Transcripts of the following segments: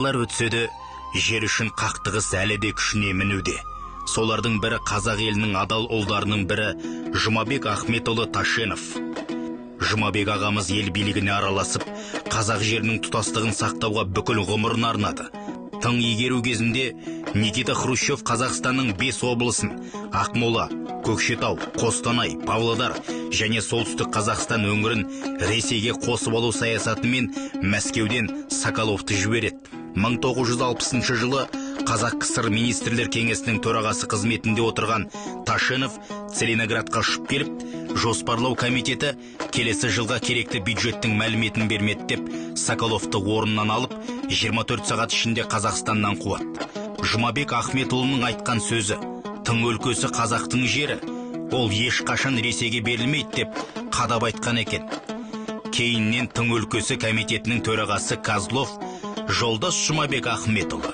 Өтсе де, жер үшін қақтығыс әлі де күшіне мінуде. Солардың бірі қазақ елінің адал ұлдарының бірі Жұмабек Ахметұлы Ташенов. Жұмабек ағамыз ел билігіне араласып, қазақ жерінің тұтастығын сақтауға бүкіл ғұмырын арнады. Тың игеру кезінде Никита Хрущев Қазақстанның 5 облысын Ақмола, Көкшетау, Қостанай, Павлодар және солтүстік Қазақстан өңірін Ресейге қосып алу саясатымен Мәскеуден Соколовты жібереді. 1960 жылы Қазақ КСР министрлер кеңесінің төрағасы қызметінде отырған Ташенов Целиноградқа ұшып келіп, жоспарлау комитеті келесі жылға керекті бюджеттің мәліметін бермеді деп Соколовты орнынан алып, 24 сағат ішінде Қазақстаннан қуады. Жұмабек Ахметұлының айтқан сөзі: тың өлкесі қазақтың жері, ол ешқашан Ресейге берілмейді деп қадап айтқан екен. Кейіннен тың өлкесі комитетінің төрағасы Козлов: жолдас Жұмабек Ахметұлы,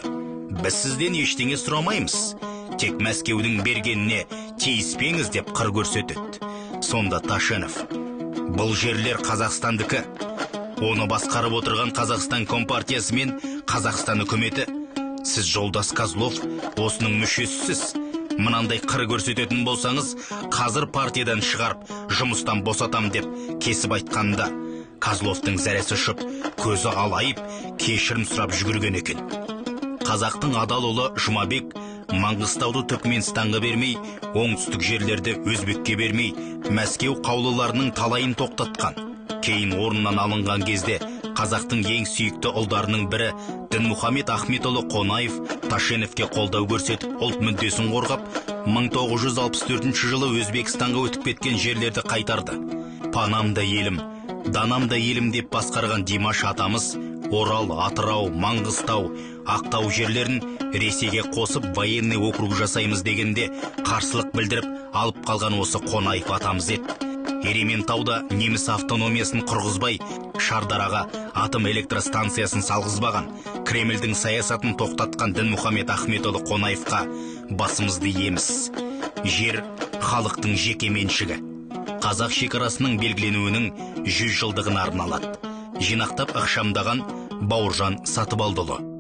біз сізден ештеңе сұрамаймыз, тек Мәскеудің бергеніне тиіспеңіз деп қыр көрсетеді. Сонда Ташенов: бұл жерлер Қазақстандікі, оны басқарып отырған Қазақстан Компартиясы мен Қазақстан үкіметі. Сіз, жолдас Козлов, осының мүшесісіз. Мынандай қыр көрсететін болсаңыз, қазір партиядан шығарып, жұмыстан босатам деп кесіп айтқанда, Козловтың зәресі ұшып, көзі алайып, кешірім сұрап жүгірген екен. Қазақтың адал ұлы Жұмабек Маңғыстауды Түркменстанға бермей, оңтүстік жерлерді Өзбекке бермей, Мәскеу қаулыларының талайын тоқтатқан. Кейін орнынан алынған кезде қазақтың ең сүйікті ұлдарының бірі Дінмұхамед Ахметұлы Қонаев Ташеновке қолдау көрсетіп, ұлт мүддесін қорғап, 1964 жылы Өзбекстанға өтіп кеткен жерлерді қайтарды. Панам да елім, данам да елім деп басқарған Димаш атамыз Орал, Атырау, Маңғыстау, Ақтау жерлерін Ресейге қосып военный округ жасаймыз дегенде қарсылық білдіріп алып қалған осы Қонаев атамыз еді. Ерейментауда неміс автономиясын құрғызбай, Шардараға атом электростанциясын салғызбаған, Кремльдің саясатын тоқтатқан Дінмұхамед Ахметұлы Қонаевқа басымызды иеміз. Жер халықтың жеке меншігі. Қазақ шекарасының белгіленуінің 100 жылдығына арналады. Жинақтап ықшамдаған Бауыржан Сатыбалдыұлы.